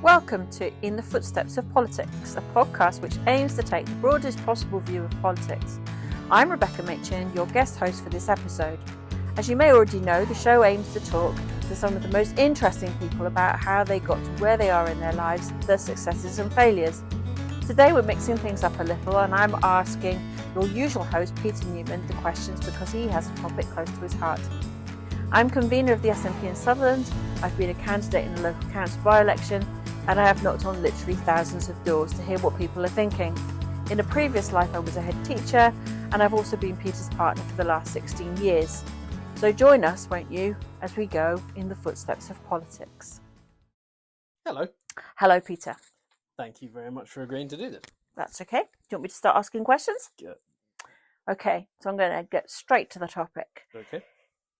Welcome to In the Footsteps of Politics, a podcast which aims to take the broadest possible view of politics. I'm Rebecca Mitchin, your guest host for this episode. As you may already know, the show aims to talk to some of the most interesting people about how they got to where they are in their lives, their successes and failures. Today we're mixing things up a little and I'm asking your usual host, Peter Newman, the questions because he has a topic close to his heart. I'm convener of the SNP in Sutherland, I've been a candidate in the local council by-election, and I have knocked on literally thousands of doors to hear what people are thinking. In a previous life I was a head teacher, and I've also been Peter's partner for the last 16 years. So join us, won't you, as we go in the footsteps of politics. Hello. Hello, Peter. Thank you very much for agreeing to do this. That's okay. Do you want me to start asking questions? Yeah. Okay, so I'm going to get straight to the topic. Okay.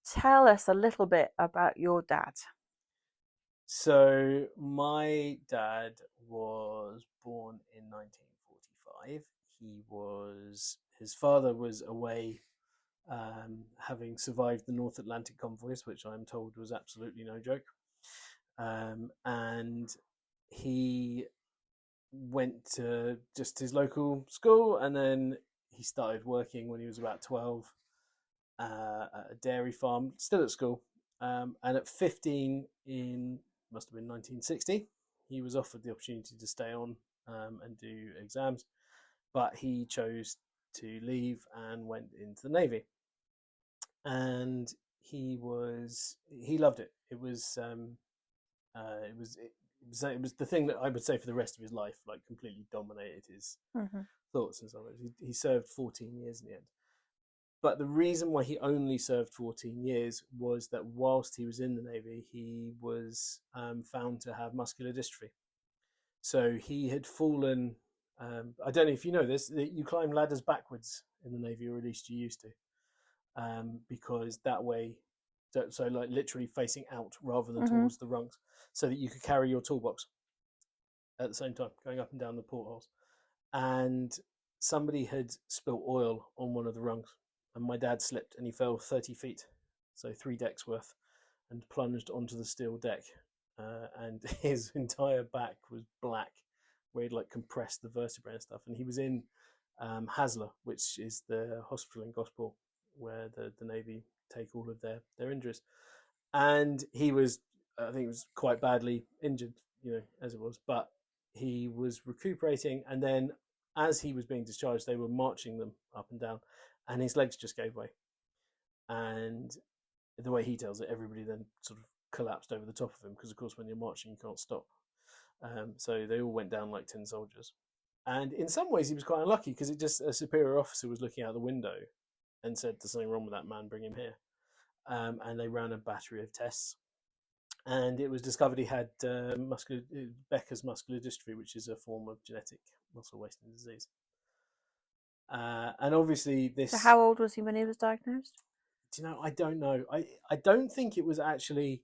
Tell us a little bit about your dad. So my dad was born in 1945. His father was away having survived the North Atlantic convoys, which I'm told was absolutely no joke. And he went to just his local school, and then he started working when he was about 12 at a dairy farm, still at school. And at 15, must have been 1960, he was offered the opportunity to stay on and do exams, but he chose to leave and went into the Navy. And he loved it. It was the thing that I would say for the rest of his life, like completely dominated his thoughts and so on. He served 14 years in the end. But the reason why he only served 14 years was that whilst he was in the Navy, he was found to have muscular dystrophy. So he had fallen. I don't know if you know this, you climb ladders backwards in the Navy, or at least you used to, because that way, so like literally facing out rather than towards the rungs, so that you could carry your toolbox at the same time, going up and down the portholes. And somebody had spilt oil on one of the rungs, and my dad slipped and he fell 30 feet, so 3 decks worth, and plunged onto the steel deck. And his entire back was black, where he'd like compressed the vertebrae and stuff. And he was in Haslar, which is the hospital in Gosport, where the Navy take all of their injuries. And he was, I think, he was quite badly injured, as it was, but he was recuperating. And then as he was being discharged, they were marching them up and down, and his legs just gave way. And the way he tells it, everybody then sort of collapsed over the top of him, because of course when you're marching you can't stop. So they all went down like tin soldiers. And in some ways he was quite unlucky, because a superior officer was looking out the window and said, "There's something wrong with that man, bring him here." And they ran a battery of tests, and it was discovered he had Becker's muscular dystrophy, which is a form of genetic muscle wasting disease. And obviously this... So how old was he when he was diagnosed? Do you know, I don't know. I don't think it was actually...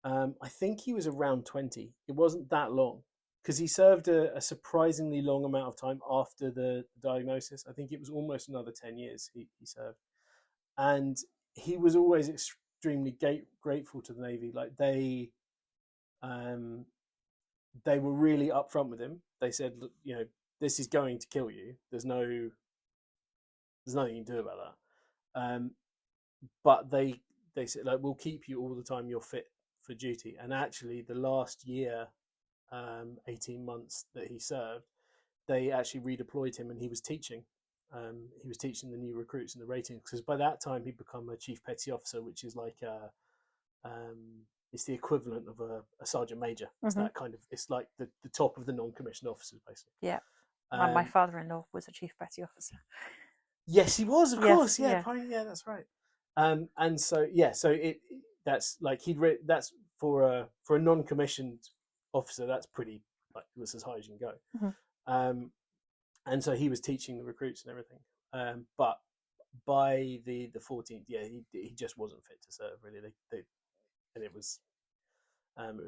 I think he was around 20. It wasn't that long, because he served a surprisingly long amount of time after the diagnosis. I think it was almost another 10 years he served. And he was always extremely grateful to the Navy. Like they were really upfront with him. They said, "Look, this is going to kill you. There's nothing you can do about that." But they said, like, "We'll keep you all the time you're fit for duty." And actually, the last year, 18 months that he served, they actually redeployed him, and he was teaching. He was teaching the new recruits and the ratings, because by that time he'd become a chief petty officer, which is like it's the equivalent of a sergeant major. It's that kind of, it's like the top of the non-commissioned officers, basically. Yeah. My father-in-law was a chief petty officer. Yes, he was, of course. Yeah, yeah. probably, yeah, that's right. And so that's like that's for a non-commissioned officer, that's pretty, like, that's as high as you can go. And so he was teaching the recruits and everything. But by the 14th, he just wasn't fit to serve, really. And it was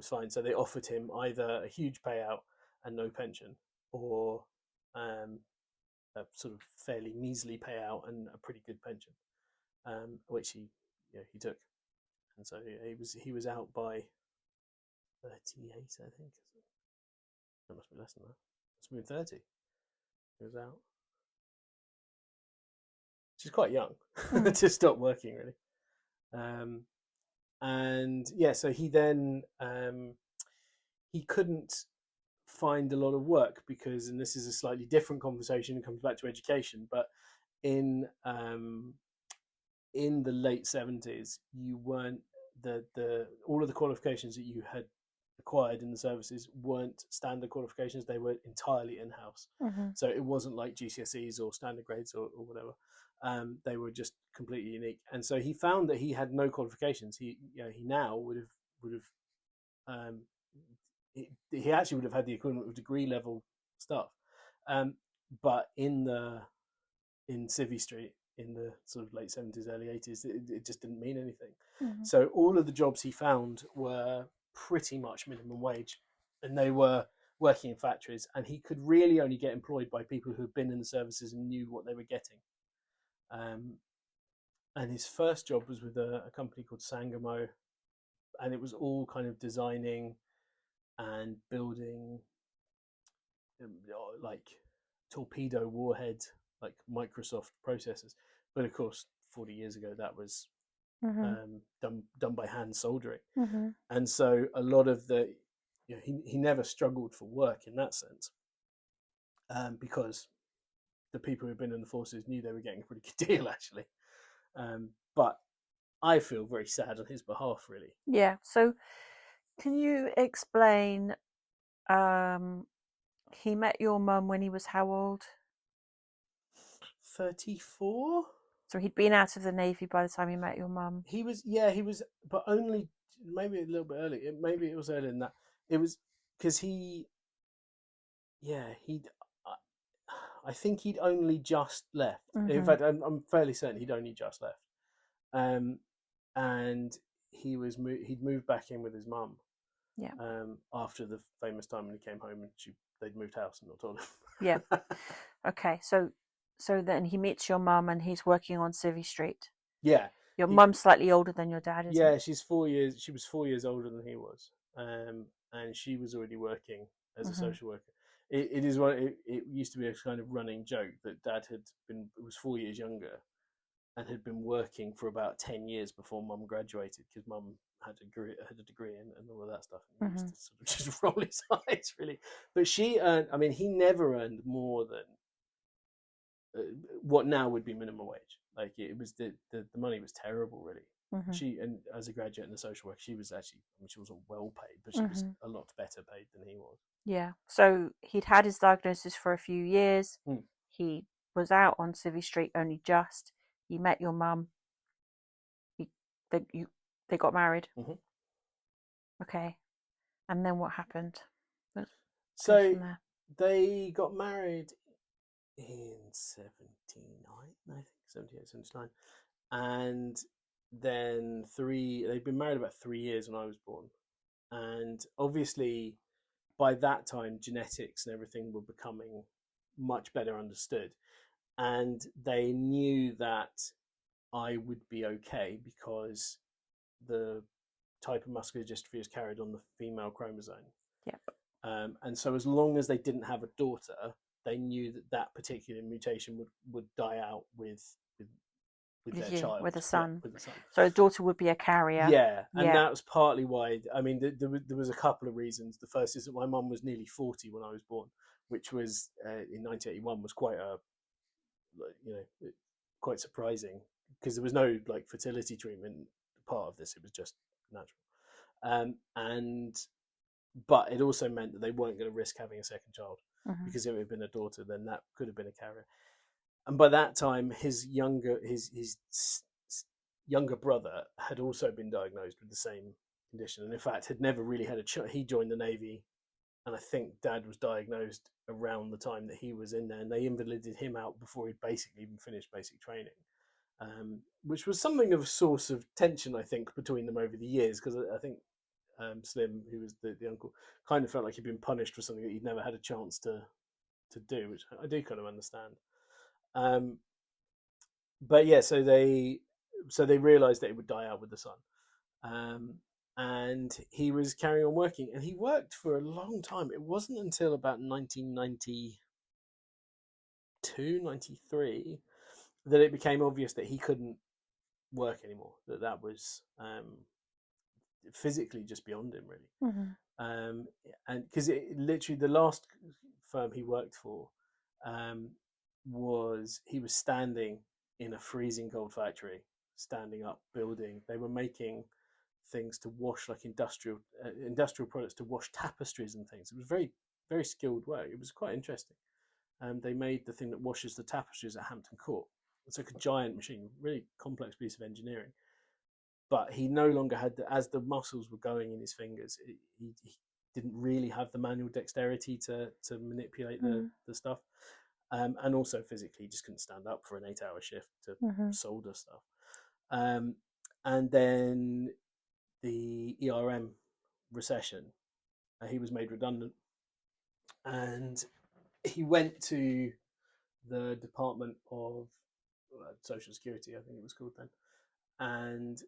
fine. So they offered him either a huge payout and no pension, or a sort of fairly measly payout and a pretty good pension, which he took. And so he was out by 38, I think. It must be less than that. It's been 30. He was out, which is quite young to stop working, really. And yeah, so he then he couldn't find a lot of work because, and this is a slightly different conversation, it comes back to education, but in the late 70s, you weren't all of the qualifications that you had acquired in the services weren't standard qualifications. They were entirely in-house. So it wasn't like GCSEs or standard grades or whatever. They were just completely unique. And so he found that he had no qualifications. He now would have he actually would have had the equivalent of degree level stuff. But in Civvy Street in the sort of late 70s, early 80s, it just didn't mean anything. So all of the jobs he found were pretty much minimum wage, and they were working in factories, and he could really only get employed by people who had been in the services and knew what they were getting. And his first job was with a company called Sangamo, and it was all kind of designing and building like torpedo warhead, like Microsoft processors. But of course, 40 years ago, that was done by hand soldering. And so a lot of he never struggled for work in that sense, because the people who've been in the forces knew they were getting a pretty good deal, actually. But I feel very sad on his behalf, really. Yeah. So can you explain, he met your mum when he was how old? 34. So he'd been out of the Navy by the time he met your mum. He was, but only maybe a little bit early. Maybe it was earlier than that. It was because I think he'd only just left. In fact, I'm fairly certain he'd only just left. And he'd moved back in with his mum. Yeah. After the famous time when he came home and they'd moved house and not told him. Yeah. Okay. So then he meets your mum and he's working on Civvy Street. Yeah. Your mum's slightly older than your dad, isn't it? She was 4 years older than he was. And she was already working as a social worker. It used to be a kind of running joke that Dad was 4 years younger and had been working for about 10 years before Mum graduated, because Mum had a degree and all of that stuff. And he used to sort of just roll his eyes, really. But she earned, he never earned more than what now would be minimum wage. Like, it was the money was terrible, really. She, and as a graduate in the social work, she was actually, she wasn't well paid, but she was a lot better paid than he was. Yeah. So he'd had his diagnosis for a few years. He was out on Civvy Street only just. He met your mum. They got married. Okay. And then what happened? So they got married in 79, I think, 78, 79. And then they'd been married about 3 years when I was born. And obviously by that time, genetics and everything were becoming much better understood. And they knew that I would be okay because the type of muscular dystrophy is carried on the female chromosome. Yep. And so as long as they didn't have a daughter, they knew that particular mutation would die out with their child. With a son. With the son. So a daughter would be a carrier. Yeah, and that was partly why, there was a couple of reasons. The first is that my mum was nearly 40 when I was born, which was, in 1981, was quite quite surprising, because there was no fertility treatment part of this. It was just natural. But it also meant that they weren't going to risk having a second child, because if it had been a daughter, then that could have been a carrier. And by that time, his younger brother had also been diagnosed with the same condition, and in fact had never really had a child. He joined the Navy, and I think Dad was diagnosed around the time that he was in there, and they invalided him out before he'd basically even finished basic training, which was something of a source of tension, I think, between them over the years, because I think Slim, who was the uncle, kind of felt like he'd been punished for something that he'd never had a chance to do, which I do kind of understand. But yeah, so they realised that it would die out with the son, and he was carrying on working, and he worked for a long time. It wasn't until about 1992, 93 that it became obvious that he couldn't work anymore, that was physically just beyond him, really. And because literally the last firm he worked for was standing in a freezing cold factory, standing up, building. They were making things to wash, like industrial products to wash tapestries and things. It was very, very skilled work. It was quite interesting. They made the thing that washes the tapestries at Hampton Court. It's like a giant machine, really complex piece of engineering. But he no longer had as the muscles were going in his fingers, he didn't really have the manual dexterity to manipulate the stuff. And also physically, he just couldn't stand up for an 8-hour shift to solder stuff. And then the ERM recession, he was made redundant, and he went to the Department of Social Security, I think it was called then, and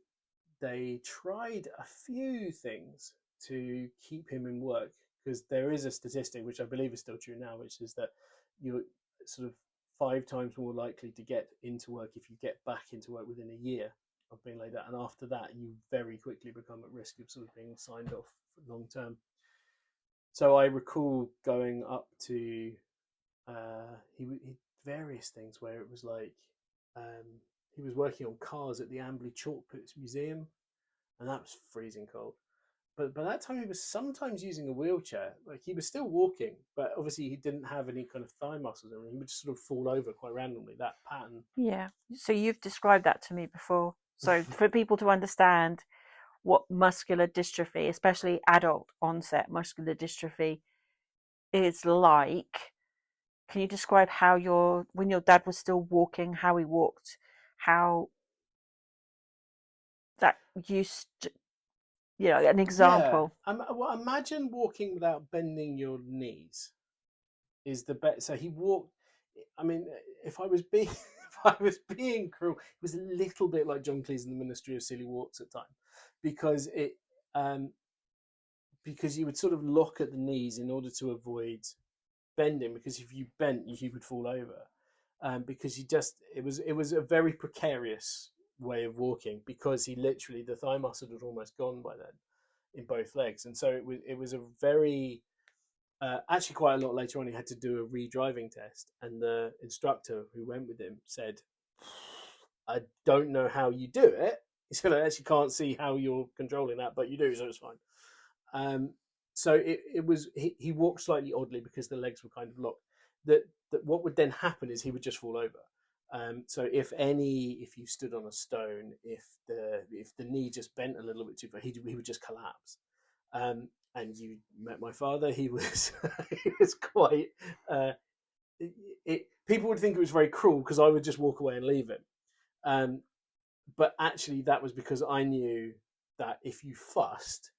they tried a few things to keep him in work, because there is a statistic, which I believe is still true now, which is that you're sort of 5 times more likely to get into work if you get back into work within a year of being laid out, and after that you very quickly become at risk of sort of being signed off long term. So I recall going up to he various things where it was like he was working on cars at the Amberley Chalk Pits Museum, and that was freezing cold. But by that time, he was sometimes using a wheelchair. Like, he was still walking, but obviously he didn't have any kind of thigh muscles, and he would just sort of fall over quite randomly. That pattern. Yeah. So you've described that to me before. So for people to understand what muscular dystrophy, especially adult onset muscular dystrophy, is like, can you describe how when your dad was still walking, how he walked, how that used to, an example? Yeah. Well, imagine walking without bending your knees is the best. So he walked. I mean, if I was being cruel, it was a little bit like John Cleese in the Ministry of Silly Walks at times, because because you would sort of lock at the knees in order to avoid bending, because if you bent, you would fall over. Because it was a very precarious way of walking, because he literally, the thigh muscle had almost gone by then in both legs, and so it was a very actually quite a lot later on he had to do a re-driving test, and the instructor who went with him said, I don't know how you do it. He said, I actually can't see how you're controlling that, but you do, so it's fine. So it was he walked slightly oddly because the legs were kind of locked. That what would then happen is he would just fall over. So if you stood on a stone, if the knee just bent a little bit too far, he would just collapse. And you met my father. He was he was quite. People would think it was very cruel because I would just walk away and leave him. But actually, that was because I knew that if you fussed,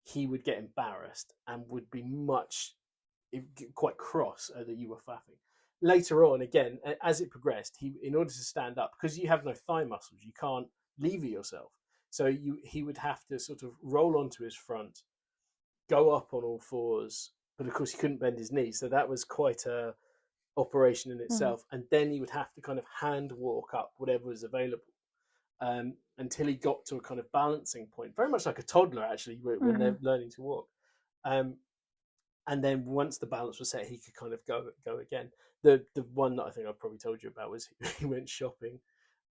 he would get embarrassed and would be quite cross that you were faffing. Later on, again, as it progressed, in order to stand up, because you have no thigh muscles, you can't lever yourself. So he would have to sort of roll onto his front, go up on all fours, but of course he couldn't bend his knees, so that was quite a operation in itself. And then he would have to kind of hand walk up whatever was available, until he got to a kind of balancing point, very much like a toddler actually when they're learning to walk. And then once the balance was set, he could kind of go again. The one that I think I've probably told you about was he went shopping,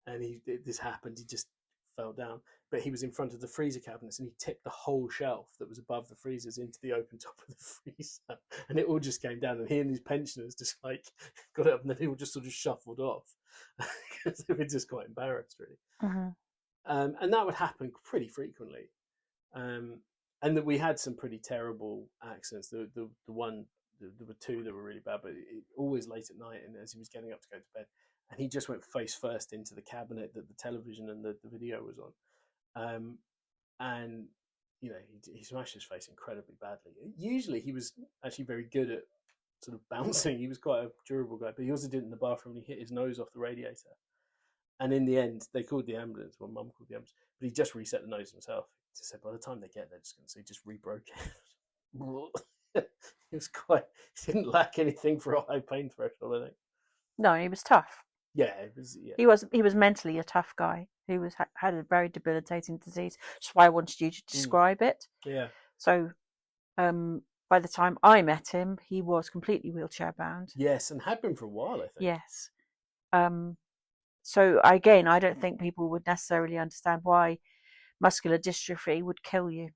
and this happened. He just fell down, but he was in front of the freezer cabinets, and he tipped the whole shelf that was above the freezers into the open top of the freezer, and it all just came down. And he and his pensioners just like got up, and then they all just sort of shuffled off because they were just quite embarrassed, really. And that would happen pretty frequently. And that we had some pretty terrible accidents. There were 2 that were really bad, but always late at night, and as he was getting up to go to bed, and he just went face first into the cabinet that the television and the video was on. And he smashed his face incredibly badly. Usually he was actually very good at sort of bouncing. He was quite a durable guy, but he also did it in the bathroom, and he hit his nose off the radiator. And in the end, they called the ambulance. Well, Mum called the ambulance, but he just reset the nose himself. He said by the time they get there, just going to say just re-broke it. It was quite. He didn't lack anything for a high pain threshold, I think. No, he was tough. Yeah, it was. Yeah. He was mentally a tough guy who had a very debilitating disease. That's why I wanted you to describe it. Yeah. So, by the time I met him, he was completely wheelchair bound. Yes, and had been for a while, I think. Yes. So again, I don't think people would necessarily understand why muscular dystrophy would kill you.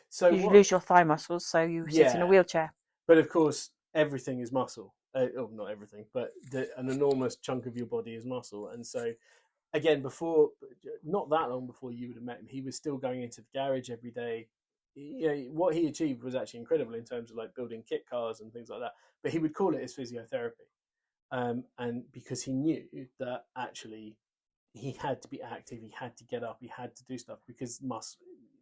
So you lose your thigh muscles, so you sit in a wheelchair. But of course, everything is muscle. Not everything, but an enormous chunk of your body is muscle. And so, again, not that long before you would have met him, he was still going into the garage every day. You know, what he achieved was actually incredible in terms of like building kit cars and things like that. But he would call it his physiotherapy. And because he knew that actually he had to be active, he had to get up, he had to do stuff, because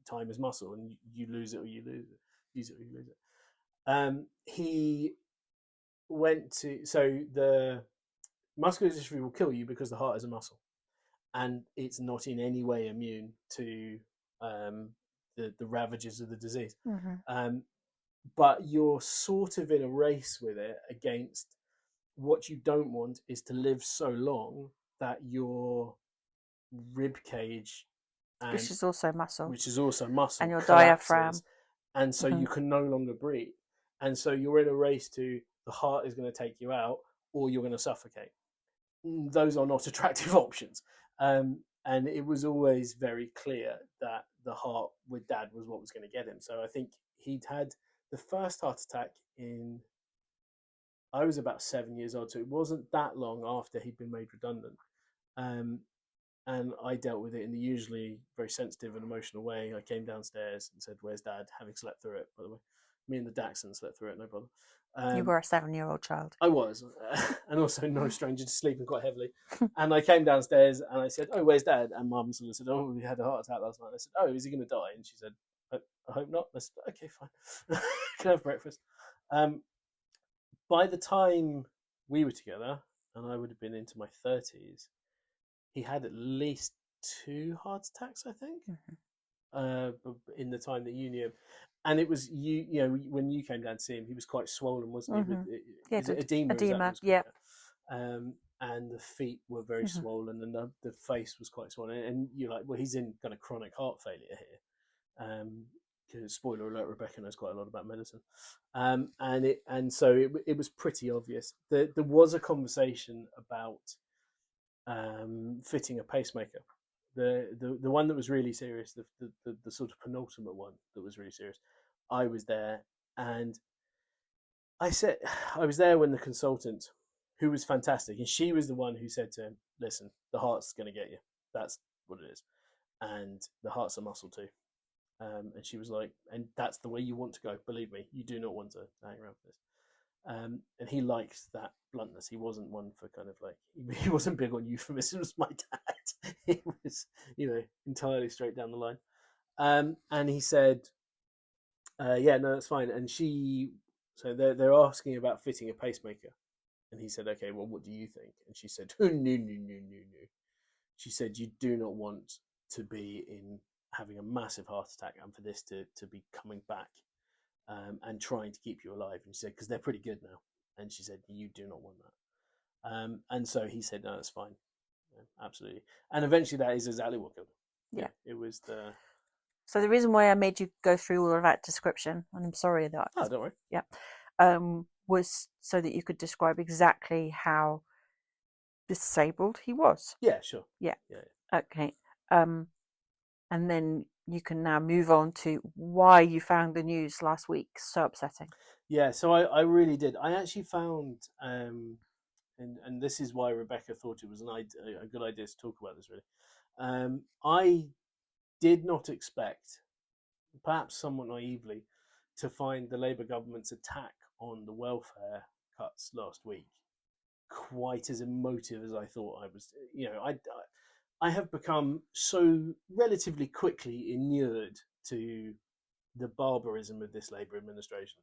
time is muscle, and you lose it or you lose it, use it or you lose it. He went to, so the muscular dystrophy will kill you because the heart is a muscle, and it's not in any way immune to the ravages of the disease. Mm-hmm. But you're sort of in a race with it against. What you don't want is to live so long that your rib cage, which is also muscle, and your collapses, diaphragm, and so you can no longer breathe, and so you're in a race to the heart is going to take you out, or you're going to suffocate. Those are not attractive options, and it was always very clear that the heart with Dad was what was going to get him. So I think he'd had the first heart attack I was about 7 years old, so it wasn't that long after he'd been made redundant. And I dealt with it in the usually very sensitive and emotional way. I came downstairs and said, "Where's Dad?" Having slept through it, by the way. Me and the Dachshund slept through it, no bother. You were a 7-year-old child. I was, and also no stranger to sleeping quite heavily. And I came downstairs and I said, "Oh, where's Dad?" And Mum sort of said, "Oh, we had a heart attack last night." I said, "Oh, is he going to die?" And she said, "I hope not." I said, "Okay, fine. Can I have breakfast?" By the time we were together, and I would have been into my 30s, he had at least 2 heart attacks, I think, in the time that you knew him. And it was you know, when you came down to see him, he was quite swollen, wasn't he? With edema, yeah. And the feet were very swollen, and the face was quite swollen. And you're like, well, he's in kind of chronic heart failure here. Spoiler alert, Rebecca knows quite a lot about medicine, and so it was pretty obvious. There was a conversation about fitting a pacemaker. The one that was really serious, the sort of penultimate one that was really serious. I was there, and I was there when the consultant, who was fantastic, and she was the one who said to him, "Listen, the heart's going to get you. That's what it is, and the heart's a muscle too." And she was like, "And that's the way you want to go. Believe me, you do not want to hang around for this." And he liked that bluntness. He wasn't one for kind of like, he wasn't big on euphemisms. My dad, he was, entirely straight down the line. And he said, "Yeah, no, that's fine." And so they're asking about fitting a pacemaker, and he said, "Okay, well, what do you think?" And she said, "Oh, no. She said, "You do not want to be in having a massive heart attack and for this to be coming back and trying to keep you alive." And she said, "Because they're pretty good now." And she said, "You do not want that." And so he said, "No, that's fine. Yeah, absolutely." And eventually that is exactly what killed him. Yeah. It was the... So the reason why I made you go through all of that description, and I'm sorry that... Oh, don't worry. Yeah. Was so that you could describe exactly how disabled he was. Yeah, sure. Yeah. Okay. And then you can now move on to why you found the news last week so upsetting. Yeah, so I really did. I actually found, and this is why Rebecca thought it was a good idea to talk about this, really. I did not expect, perhaps somewhat naively, to find the Labour government's attack on the welfare cuts last week quite as emotive as I thought I was. I have become so relatively quickly inured to the barbarism of this Labour administration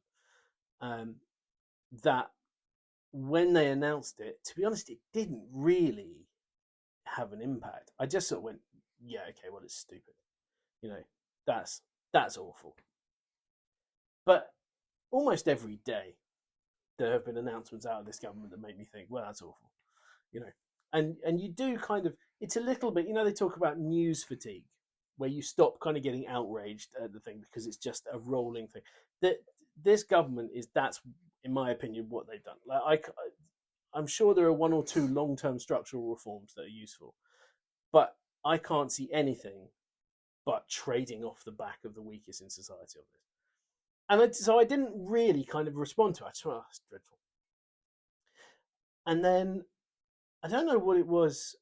that when they announced it, to be honest, it didn't really have an impact. I just sort of went, yeah, okay, well, it's stupid. That's awful. But almost every day, there have been announcements out of this government that make me think, well, that's awful. And you do kind of, it's a little bit, they talk about news fatigue, where you stop kind of getting outraged at the thing because it's just a rolling thing. This government that's in my opinion what they've done. Like I'm sure there are one or two long-term structural reforms that are useful, but I can't see anything but trading off the back of the weakest in society on this. And so I didn't really kind of respond to it. I just went, oh, it's dreadful. And then I don't know what it was.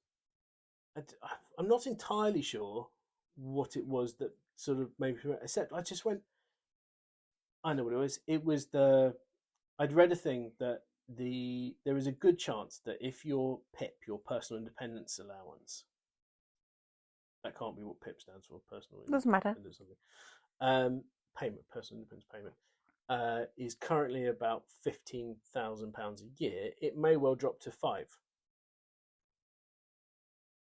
I'm not entirely sure what it was that sort of made me accept. I just went, I know what it was. It was I'd read a thing that there is a good chance that if your PIP, your personal independence allowance, that can't be what PIP stands for, personal doesn't matter. Payment, personal independence payment, is currently about £15,000 a year. It may well drop to £5,000.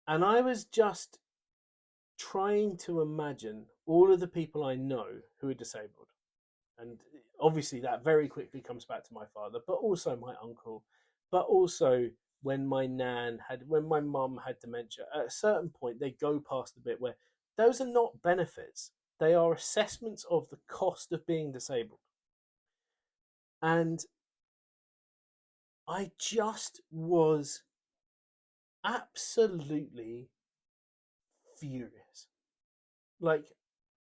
And I was just trying to imagine all of the people I know who are disabled. And obviously that very quickly comes back to my father, but also my uncle, but also when my mum had dementia. At a certain point, they go past the bit where those are not benefits. They are assessments of the cost of being disabled. And I just was absolutely furious, like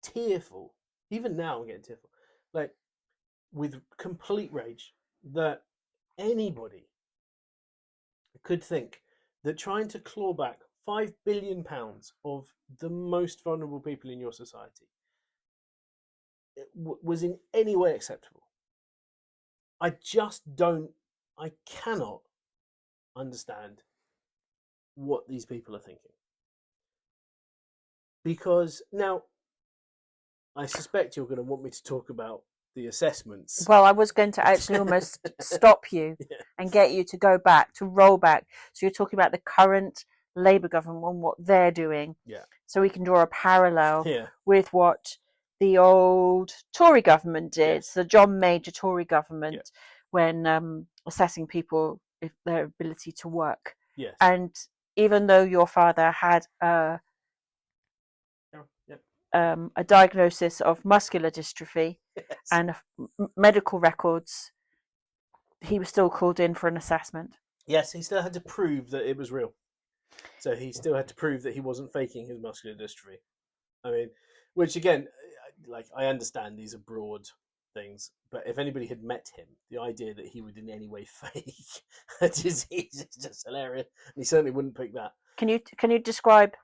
tearful. Even now I'm getting tearful, like with complete rage that anybody could think that trying to claw back £5 billion of the most vulnerable people in your society was in any way acceptable. I cannot understand what these people are thinking. Because now, I suspect you're going to want me to talk about the assessments. Well, I was going to actually almost stop you and get you to roll back. So you're talking about the current Labour government and what they're doing. Yeah. So we can draw a parallel with what the old Tory government did, the John Major Tory government, when assessing people if their ability to work. Yes. And even though your father had a diagnosis of muscular dystrophy and medical records, he was still called in for an assessment. Yes, he still had to prove that it was real. So he still had to prove that he wasn't faking his muscular dystrophy. I mean, which again, like, I understand these are broad things, but if anybody had met him, the idea that he would in any way fake a disease is just hilarious. And he certainly wouldn't pick that. Can you describe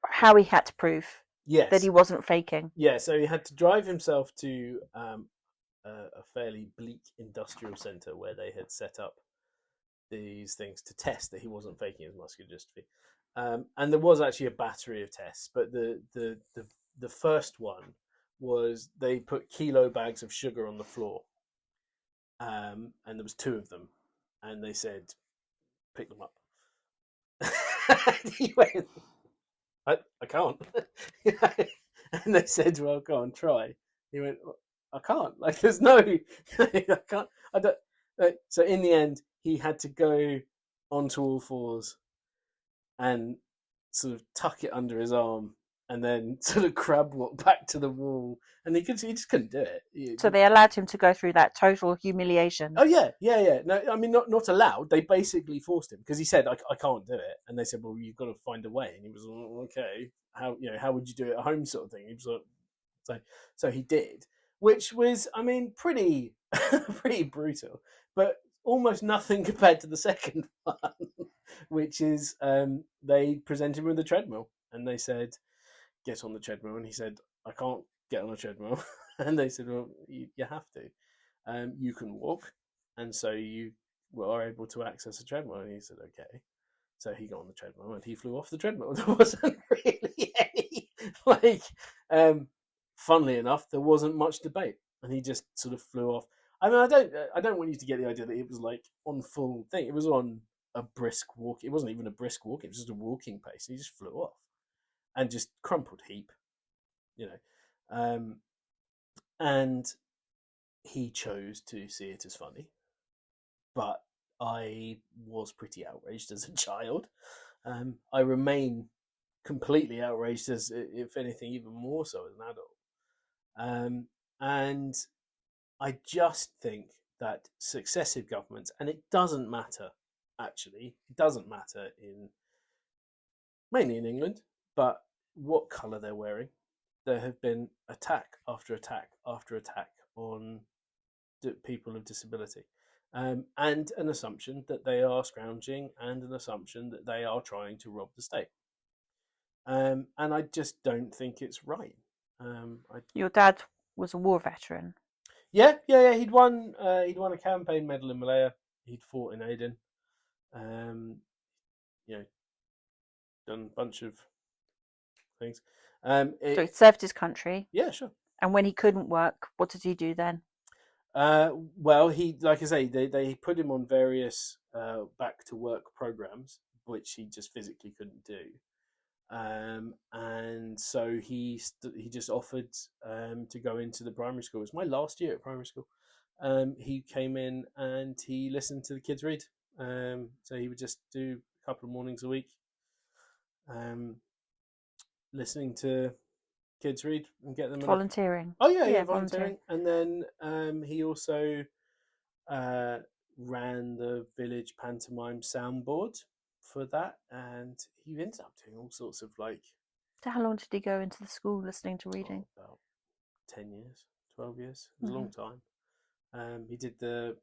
how he had to prove that he wasn't faking? Yeah, so he had to drive himself to a fairly bleak industrial centre where they had set up these things to test that he wasn't faking his muscular dystrophy. And there was actually a battery of tests, but the first one was they put kilo bags of sugar on the floor, and there was 2 of them, and they said, pick them up. And he went, I can't. And they said, well, go on, try. He went, I can't. Like, there's no, I can't. I don't. So in the end, he had to go onto all fours and sort of tuck it under his arm and then sort of crab walk back to the wall. And he just couldn't do it. So they allowed him to go through that total humiliation. Oh yeah. No, I mean, not allowed. They basically forced him because he said, I can't do it. And they said, well, you've got to find a way. And he was like, okay, how would you do it at home, sort of thing. He was like, so he did, which was, I mean, pretty brutal, but almost nothing compared to the second one, which is they presented him with a treadmill and they said, get on the treadmill. And he said, I can't get on a treadmill. And they said, well, you have to. You can walk. And so you were able to access a treadmill. And he said, okay. So he got on the treadmill and he flew off the treadmill. There wasn't really any, funnily enough, there wasn't much debate. And he just sort of flew off. I mean, I don't want you to get the idea that it was like on full thing. It was on a brisk walk. It wasn't even a brisk walk. It was just a walking pace. He just flew off and just crumpled heap, and he chose to see it as funny. But I was pretty outraged as a child. I remain completely outraged, as if anything, even more so as an adult. And I just think that successive governments, and it doesn't matter, actually, it doesn't matter mainly in England, but what colour they're wearing. There have been attack after attack after attack on people of disability, and an assumption that they are scrounging, and an assumption that they are trying to rob the state. And I just don't think it's right. Your dad was a war veteran. Yeah. He'd won a campaign medal in Malaya. He'd fought in Aden. Done a bunch of things. So he served his country. Yeah, sure. And when he couldn't work, what did he do then? Well, he, like I say, they put him on various back to work programs, which he just physically couldn't do. And so he just offered to go into the primary school. It was my last year at primary school. He came in and he listened to the kids read. So he would just do a couple of mornings a week, listening to kids read and get them volunteering. Volunteering. And then he also ran the village pantomime soundboard for that, and he ended up doing all sorts of like. So how long did he go into the school listening to reading? About 10 years, 12 years. It was a long time. He did the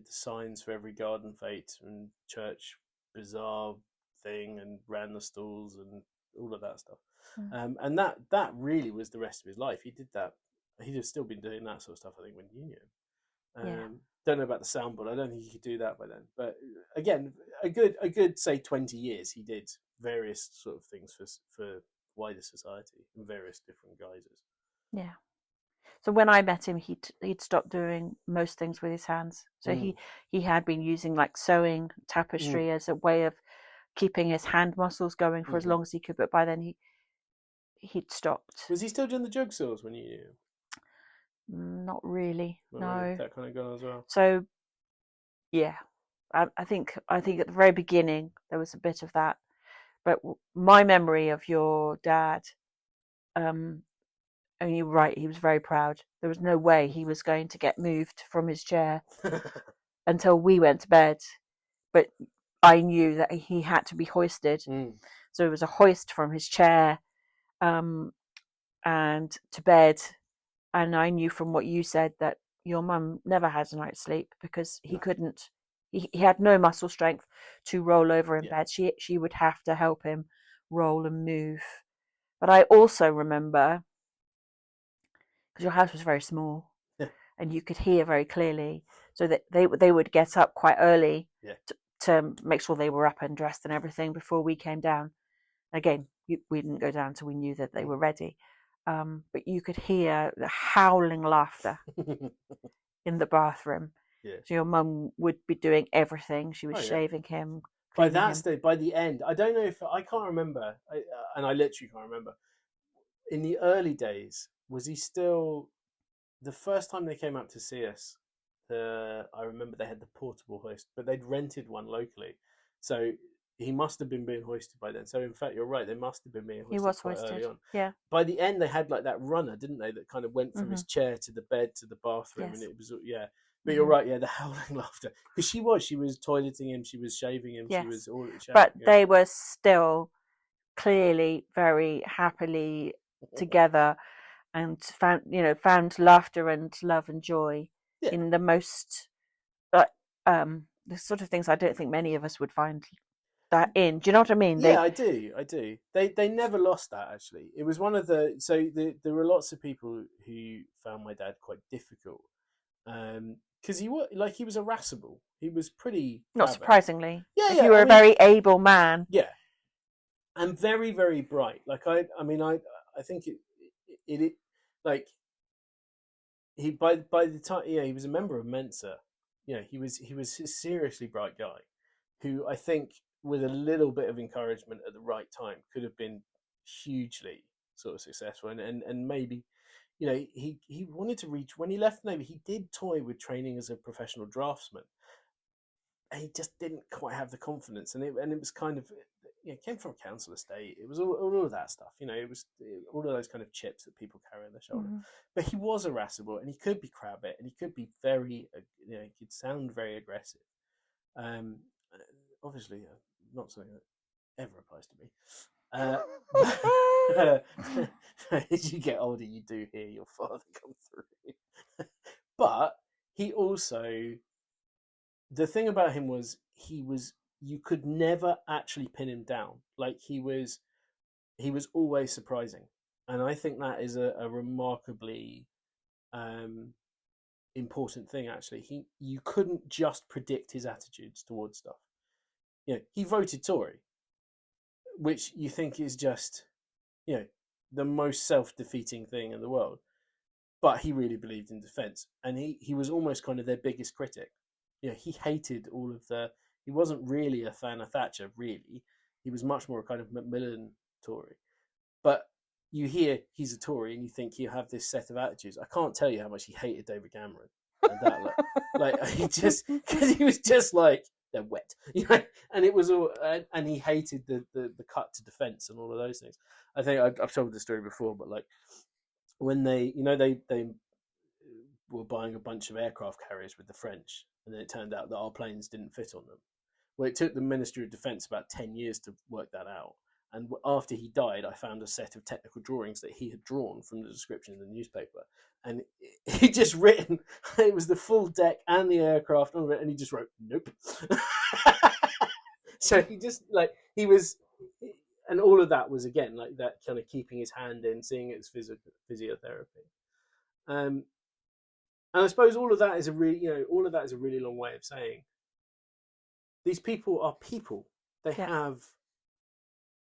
signs for every garden fete and church bazaar thing, and ran the stalls and all of that stuff. And that really was the rest of his life. He did that. He'd have still been doing that sort of stuff, I think, when you knew him. Don't know about the soundboard. I don't think he could do that by then. But again, a good say 20 years, he did various sort of things for wider society in various different guises. Yeah. So when I met him, he'd stopped doing most things with his hands. So he had been using like sewing, tapestry as a way of keeping his hand muscles going for as long as he could. But by then he'd stopped. Was he still doing the jigsaws when you knew him? Not really. No. That kind of gone as well. So, yeah, I think at the very beginning there was a bit of that, but my memory of your dad, and you're right, he was very proud. There was no way he was going to get moved from his chair until we went to bed, but I knew that he had to be hoisted. So it was a hoist from his chair, and to bed. And I knew from what you said that your mum never had a night's sleep because he couldn't. He had no muscle strength to roll over in bed. She would have to help him roll and move. But I also remember, because your house was very small, and you could hear very clearly, so that they would get up quite early to make sure they were up and dressed and everything before we came down. Again, we didn't go down until we knew that they were ready. But you could hear the howling laughter in the bathroom. Yeah. So your mum would be doing everything. She was shaving him. By the end, I don't know if I can't remember, and I literally can't remember. In the early days, was he still? The first time they came up to see us, I remember they had the portable hoist, but they'd rented one locally, so he must have been being hoisted by then. So in fact, you're right. They must have been being hoisted. He was hoisted. Early on. Yeah. By the end, they had like that runner, didn't they? That kind of went from his chair to the bed to the bathroom, and it was But you're right. Yeah, the howling laughter, because she was toileting him, she was shaving him, she was all. But they were still clearly very happily together, and found laughter and love and joy in the most the sort of things I don't think many of us would find that in. Do you know what I mean? I do. They never lost that, actually. It was one of there were lots of people who found my dad quite difficult, because he was irascible. He was pretty not clever. Surprisingly. You were a very able man. Yeah, and very, very bright. Like I think it like he by the time he was a member of Mensa. He was a seriously bright guy who I think, with a little bit of encouragement at the right time, could have been hugely sort of successful. And maybe, he wanted to reach, when he left the Navy, he did toy with training as a professional draftsman. And he just didn't quite have the confidence, and it was kind of, it came from a council estate. It was all of that stuff, it was all of those kind of chips that people carry on their shoulder. But he was irascible, and he could be crabbit, and he could be very, he could sound very aggressive. Obviously, not something that ever applies to me. As you get older, you do hear your father come through. But he also, the thing about him was, you could never actually pin him down. Like, he was always surprising, and I think that is a remarkably important thing. Actually, you couldn't just predict his attitudes towards stuff. He voted Tory, which you think is just, the most self-defeating thing in the world. But he really believed in defence, and he was almost kind of their biggest critic. He hated all of he wasn't really a fan of Thatcher, really. He was much more a kind of Macmillan Tory. But you hear he's a Tory, and you think you have this set of attitudes. I can't tell you how much he hated David Cameron. And that, because he was just like, they're wet, and it was all, and he hated the cut to defence and all of those things. I think I've told this story before, but like, when they were buying a bunch of aircraft carriers with the French, and then it turned out that our planes didn't fit on them. Well, it took the Ministry of Defence about 10 years to work that out. And after he died, I found a set of technical drawings that he had drawn from the description in the newspaper. And he just written, it was the full deck and the aircraft, and he just wrote, nope. So he just, he was, and all of that was, again, like that kind of keeping his hand in, seeing it as physiotherapy. And I suppose all of that is a really long way of saying, these people are people. They have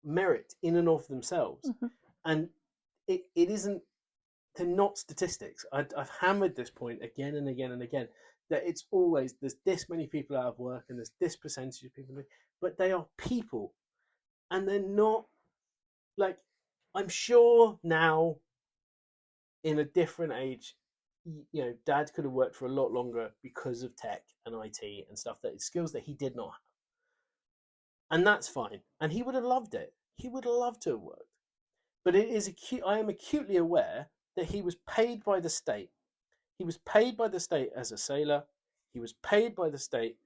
merit in and of themselves. And it isn't, they're not statistics. I've hammered this point again and again and again, that it's always, there's this many people out of work and there's this percentage of people, but they are people. And they're not, like, I'm sure now, in a different age, Dad could have worked for a lot longer because of tech and IT and stuff, skills that he did not have. And that's fine. And he would have loved it. He would have loved to have worked. But I am acutely aware that he was paid by the state. He was paid by the state as a sailor. He was paid by the state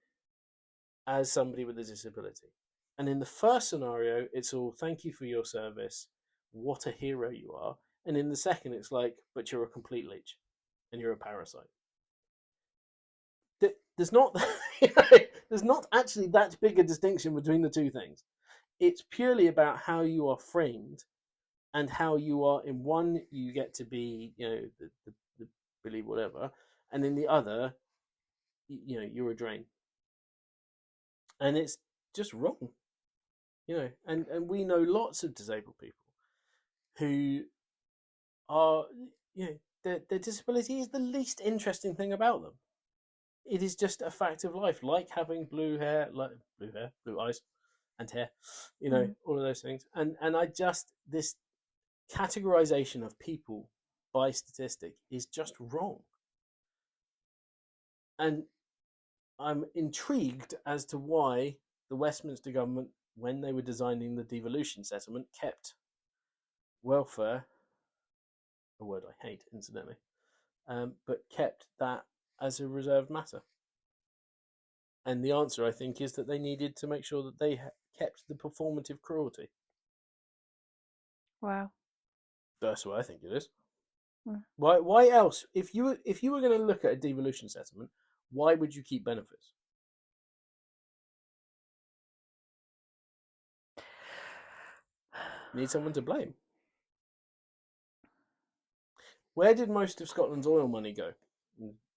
as somebody with a disability. And in the first scenario, it's all, thank you for your service. What a hero you are. And in the second, it's like, but you're a complete leech and you're a parasite. There's not, there's not actually that big a distinction between the two things. It's purely about how you are framed, and how you are, in one, you get to be, the Billy whatever, and in the other, you're a drain. And it's just wrong, and we know lots of disabled people who are, their disability is the least interesting thing about them. It is just a fact of life, like having blue hair, blue eyes, and hair, all of those things. And I just, this categorization of people by statistic is just wrong. And I'm intrigued as to why the Westminster government, when they were designing the devolution settlement, kept welfare, a word I hate, incidentally, but kept that as a reserved matter. And the answer, I think, is that they needed to make sure that they kept the performative cruelty. Wow. That's what I think it is. Why else? If you were going to look at a devolution settlement, why would you keep benefits? You need someone to blame. Where did most of Scotland's oil money go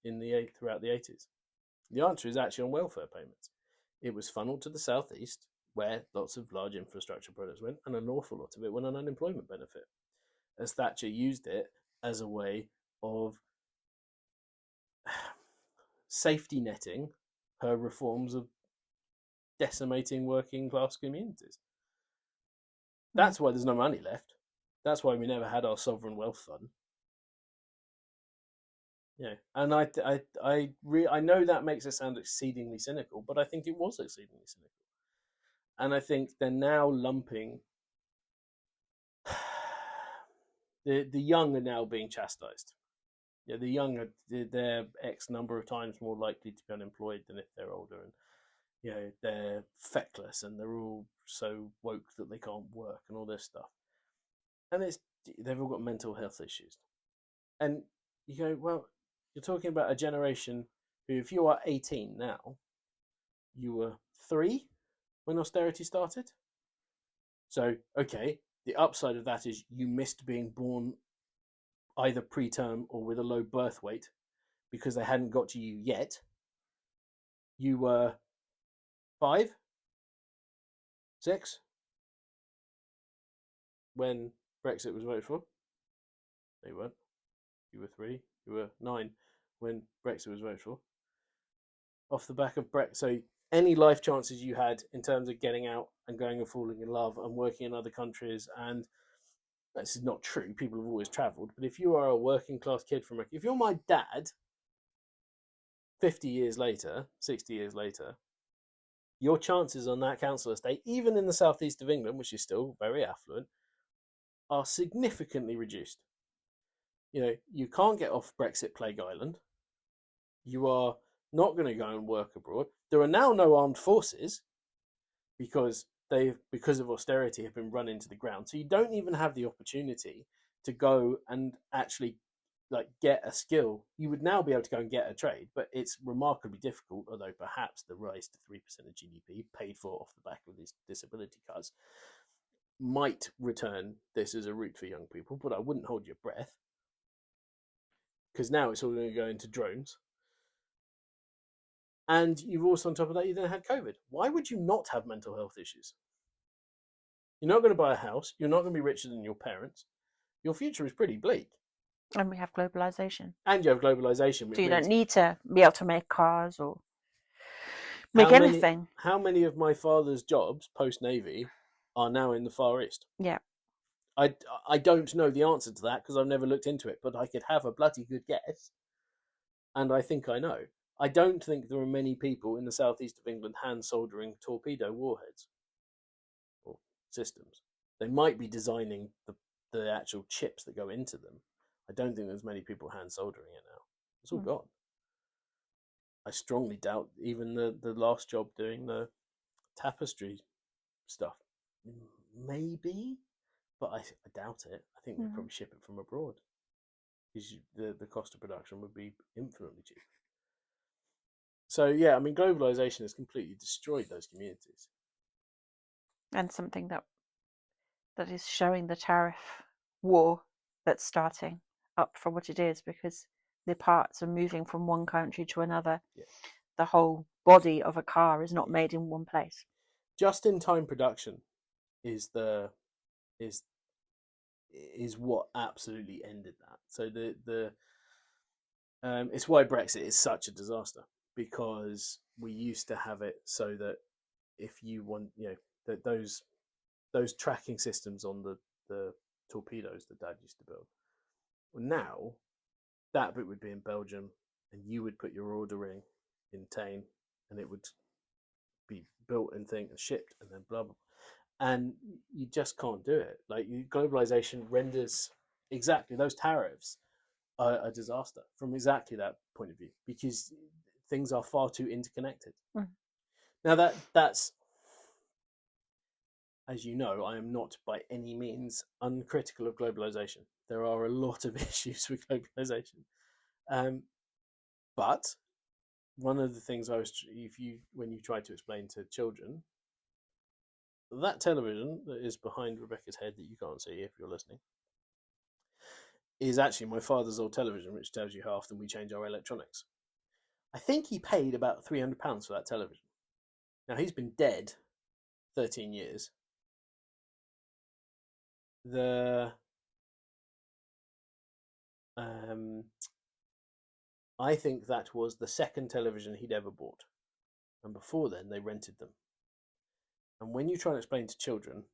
throughout the 80s? The answer is actually on welfare payments. It was funneled to the southeast, where lots of large infrastructure projects went, and an awful lot of it went on unemployment benefit, as Thatcher used it as a way of safety netting her reforms of decimating working class communities. That's why there's no money left. That's why we never had our sovereign wealth fund. Yeah, and I know that makes it sound exceedingly cynical, but I think it was exceedingly cynical. And I think they're now lumping the young are now being chastised. Yeah, the young are they're X number of times more likely to be unemployed than if they're older, and they're feckless and they're all so woke that they can't work and all this stuff. And they've all got mental health issues. And you go, well, you're talking about a generation who, if you are 18 now, you were 3 when austerity started. So, okay, the upside of that is you missed being born either preterm or with a low birth weight because they hadn't got to you yet. You were 5, 6 when Brexit was voted for. No, you weren't. You were 3. You were 9 when Brexit was voted for. Off the back of Brexit, so any life chances you had in terms of getting out and going and falling in love and working in other countries, and this is not true, people have always travelled, but if you are a working class kid from America, if you're my dad 50 years later, 60 years later, your chances on that council estate, even in the southeast of England, which is still very affluent, are significantly reduced. You can't get off Brexit Plague Island. You are not going to go and work abroad. There are now no armed forces because of austerity, have been run into the ground. So you don't even have the opportunity to go and actually get a skill. You would now be able to go and get a trade, but it's remarkably difficult, although perhaps the rise to 3% of GDP paid for off the back of these disability cuts might return this as a route for young people, but I wouldn't hold your breath, because now it's all going to go into drones. And you've also, on top of that, you then had COVID. Why would you not have mental health issues? You're not going to buy a house. You're not going to be richer than your parents. Your future is pretty bleak. And we have globalization. And you have globalization. So you don't need to be able to make cars or make anything. How many of my father's jobs post-Navy are now in the Far East? Yeah. I don't know the answer to that because I've never looked into it, but I could have a bloody good guess. And I think I know. I don't think there are many people in the southeast of England hand soldering torpedo warheads or systems. They might be designing the actual chips that go into them. I don't think there's many people hand soldering it now. It's all gone. I strongly doubt even the last job doing the tapestry stuff. Maybe, but I doubt it. I think they'd probably ship it from abroad because the cost of production would be infinitely cheaper. So yeah, I mean, globalization has completely destroyed those communities. And something that is showing the tariff war that's starting up for what it is, because the parts are moving from one country to another. Yeah. The whole body of a car is not made in one place. Just-in-time production is what absolutely ended that. So it's why Brexit is such a disaster, because we used to have it so that if you want, that those tracking systems on the torpedoes that Dad used to build, well, now that bit would be in Belgium, and you would put your order in Tain, and it would be built and shipped, and then blah blah. And you just can't do it. Globalization renders exactly those tariffs a disaster from exactly that point of view, because things are far too interconnected. Now that's, as you know, I am not by any means uncritical of globalization. There are a lot of issues with globalization, but one of the things when you try to explain to children, that television that is behind Rebecca's head that you can't see if you're listening is actually my father's old television, which tells you how often we change our electronics. I think he paid about £300 for that television. Now, he's been dead 13 years. I think that was the second television he'd ever bought. And before then, they rented them. And when you try and explain to children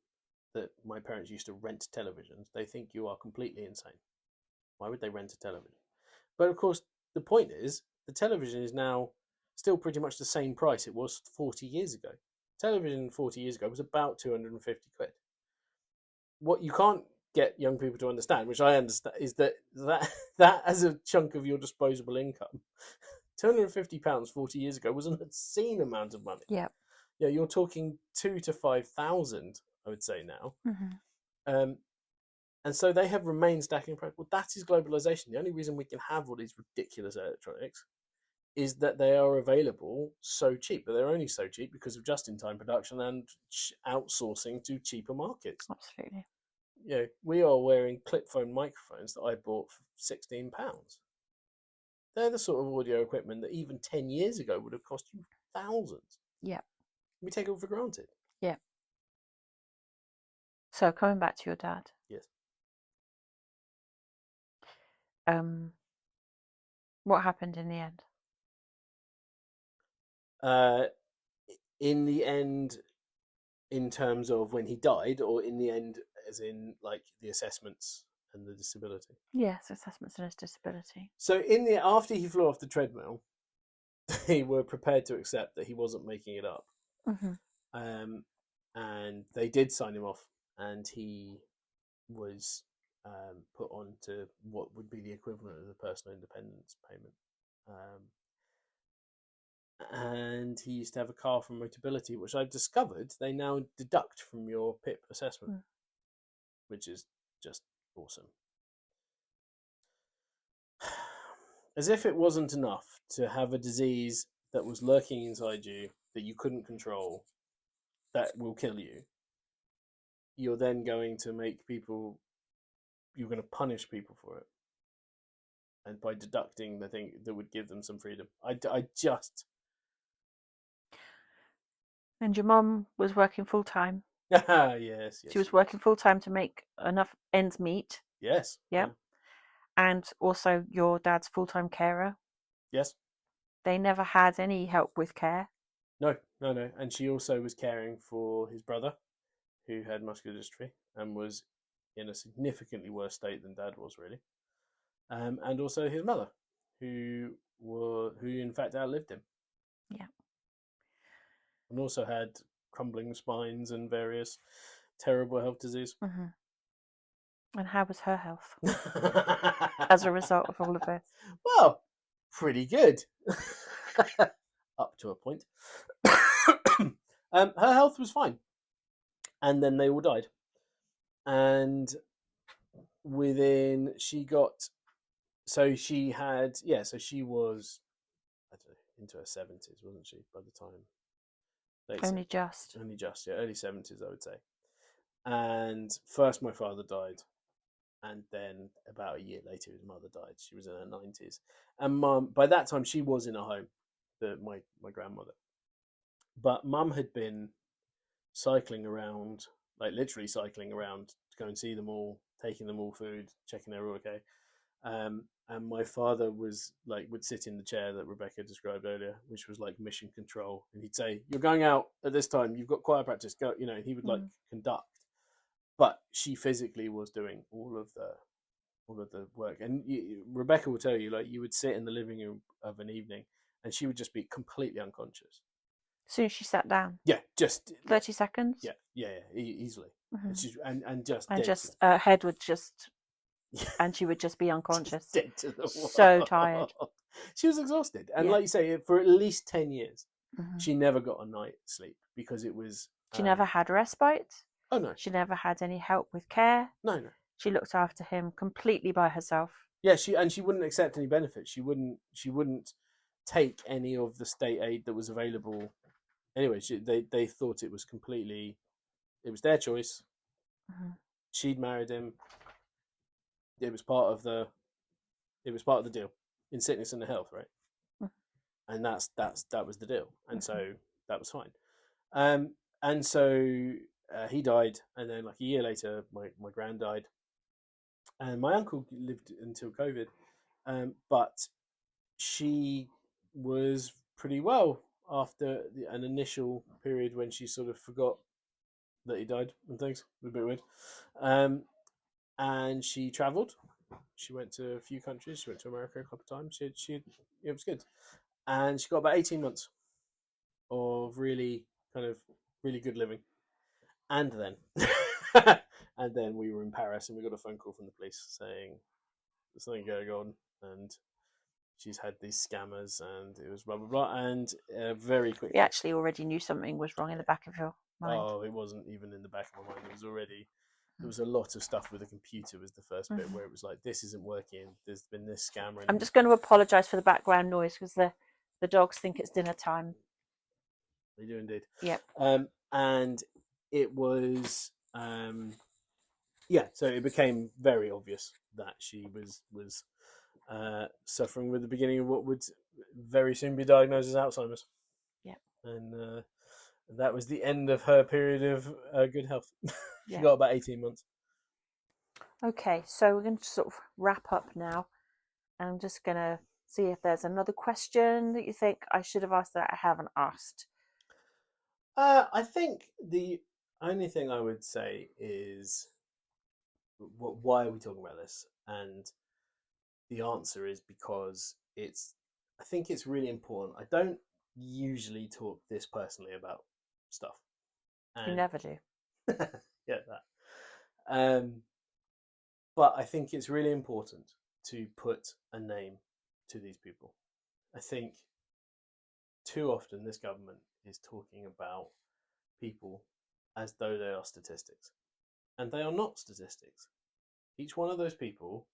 that my parents used to rent televisions, they think you are completely insane. Why would they rent a television? But of course, the point is, the television is now still pretty much the same price it was 40 years ago. Television 40 years ago was about 250 quid. What you can't get young people to understand, which I understand, is that as a chunk of your disposable income, £250 40 years ago was an obscene amount of money. Yeah. Yeah, you're talking 2,000 to 5,000, I would say now. Mm-hmm. And so they have remained stacking price. Well, that is globalization. The only reason we can have all these ridiculous electronics is that they are available so cheap. But they're only so cheap because of just-in-time production and outsourcing to cheaper markets. Absolutely. You know, we are wearing clip phone microphones that I bought for £16. They're the sort of audio equipment that even 10 years ago would have cost you thousands. Yeah. We take it all for granted. Yeah. So coming back to your dad. Yes. What happened in the end? In the end, in terms of when he died, or in the end, as in like the assessments and the disability? Yes, assessments and his disability. So after he flew off the treadmill, they were prepared to accept that he wasn't making it up. Mm-hmm. And they did sign him off, and he was put on to what would be the equivalent of the personal independence payment. And he used to have a car from Motability, which I've discovered they now deduct from your PIP assessment, which is just awesome. As if it wasn't enough to have a disease that was lurking inside you that you couldn't control, that will kill you, you're then going to you're going to punish people for it. And by deducting the thing that would give them some freedom. I just... And your mum was working full time. Yes. She was working full time to make enough ends meet. Yes. Yeah. And also your dad's full time carer. Yes. They never had any help with care. No. And she also was caring for his brother, who had muscular dystrophy and was in a significantly worse state than Dad was, really. And also his mother, who in fact outlived him. Yeah. And also had crumbling spines and various terrible health disease. Mm-hmm. And how was her health as a result of all of this? Well, pretty good. Up to a point. Her health was fine. And then they all died. And she was, I don't know, into her 70s, wasn't she, by the time? Only just, yeah, early 70s, I would say. And first my father died, and then about a year later his mother died. She was in her 90s. And Mum, by that time she was in a home, my grandmother. But Mum had been cycling around, like literally cycling around to go and see them all, taking them all food, checking they're all okay. And my father would sit in the chair that Rebecca described earlier, which was like mission control. And he'd say, "You're going out at this time. You've got choir practice. Go." You know, and he would conduct. But she physically was doing all of the work. And Rebecca will tell you, like, you would sit in the living room of an evening, and she would just be completely unconscious. As soon as she sat down. Yeah, just 30 seconds. Yeah, easily. Mm-hmm. And just her head would just. And she would just be unconscious. Just dead to the world. So tired. She was exhausted. And like you say, for at least 10 years, mm-hmm. she never got a night's sleep because it was... She never had respite. Oh, no. She never had any help with care. No. She looked after him completely by herself. Yeah, she wouldn't accept any benefits. She wouldn't take any of the state aid that was available. Anyway, they thought it was their choice. Mm-hmm. She'd married him. It was part of the deal in sickness and in health, right? Mm-hmm. And that was the deal, and mm-hmm. so that was fine. And so he died, and then like a year later, my gran died, and my uncle lived until COVID, but she was pretty well after an initial period when she sort of forgot that he died and things. It was a bit weird. And she travelled. She went to a few countries. She went to America a couple of times. It was good. And she got about 18 months of really good living. And then we were in Paris and we got a phone call from the police saying there's something going on and she's had these scammers and it was blah, blah, blah. And very quickly... We actually already knew something was wrong in the back of your mind. Oh, it wasn't even in the back of my mind. It was already... There was a lot of stuff with the computer was the first bit where it was like, this isn't working. There's been this scammer. I'm just going to apologise for the background noise because the dogs think it's dinner time. They do indeed. Yep. And it was... so it became very obvious that she was suffering with the beginning of what would very soon be diagnosed as Alzheimer's. Yeah. And that was the end of her period of good health. She got about 18 months. Okay, so we're going to sort of wrap up now. I'm just going to see if there's another question that you think I should have asked that I haven't asked. I think the only thing I would say is, why are we talking about this? And the answer is because I think it's really important. I don't usually talk this personally about stuff. You never do. Yeah, that. But I think it's really important to put a name to these people. I think too often this government is talking about people as though they are statistics. And they are not statistics. Each one of those people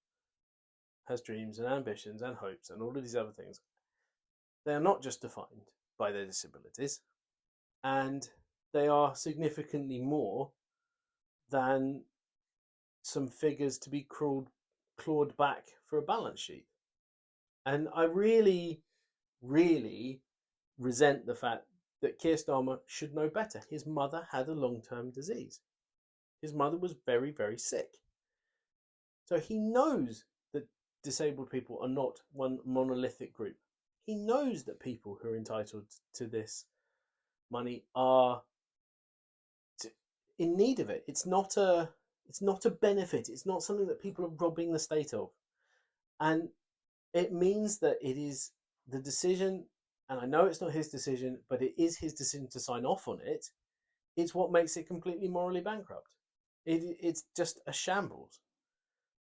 has dreams and ambitions and hopes and all of these other things. They are not just defined by their disabilities. And they are significantly more than some figures to be clawed back for a balance sheet. And I really, really resent the fact that Keir Starmer should know better. His mother had a long-term disease. His mother was very, very sick. So he knows that disabled people are not one monolithic group. He knows that people who are entitled to this money are in need of it. It's not a benefit. It's not something that people are robbing the state of. And it means that it is the decision, and I know it's not his decision, but it is his decision to sign off on it. It's what makes it completely morally bankrupt. It's just a shambles.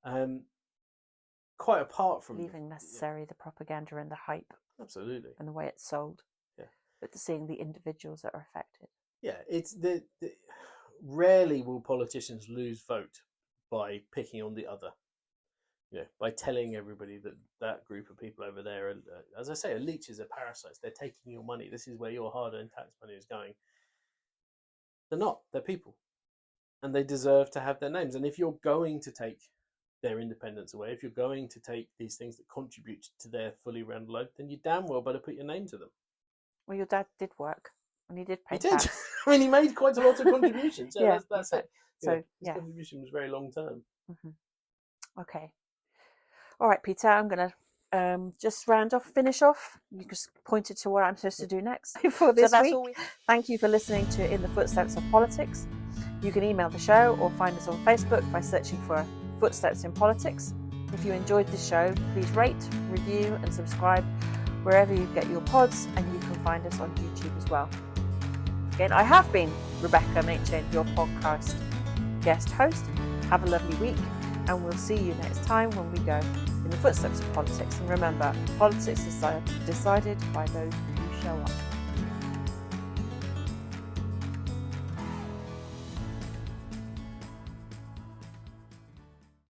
Quite apart from leaving necessarily the propaganda and the hype. Absolutely. And the way it's sold. Yeah. But seeing the individuals that are affected. Yeah, it's rarely will politicians lose vote by picking on the other. By telling everybody that group of people over there, as I say, are leeches, are parasites. They're taking your money. This is where your hard-earned tax money is going. They're not. They're people. And they deserve to have their names. And if you're going to take their independence away, if you're going to take these things that contribute to their fully rounded life, then you damn well better put your name to them. Well, your dad did work. And he did pay tax. He did. I mean, he made quite a lot of contributions. So yeah, that's it. So, his contribution was very long term. Mm-hmm. Okay. All right, Peter, I'm going to just finish off. You just pointed to what I'm supposed to do next for this week. Thank you for listening to In the Footsteps of Politics. You can email the show or find us on Facebook by searching for Footsteps in Politics. If you enjoyed the show, please rate, review and subscribe wherever you get your pods, and you can find us on YouTube as well. Again, I have been Rebecca Machen, your podcast guest host. Have a lovely week, and we'll see you next time when we go in the footsteps of politics. And remember, politics is decided by those who show up.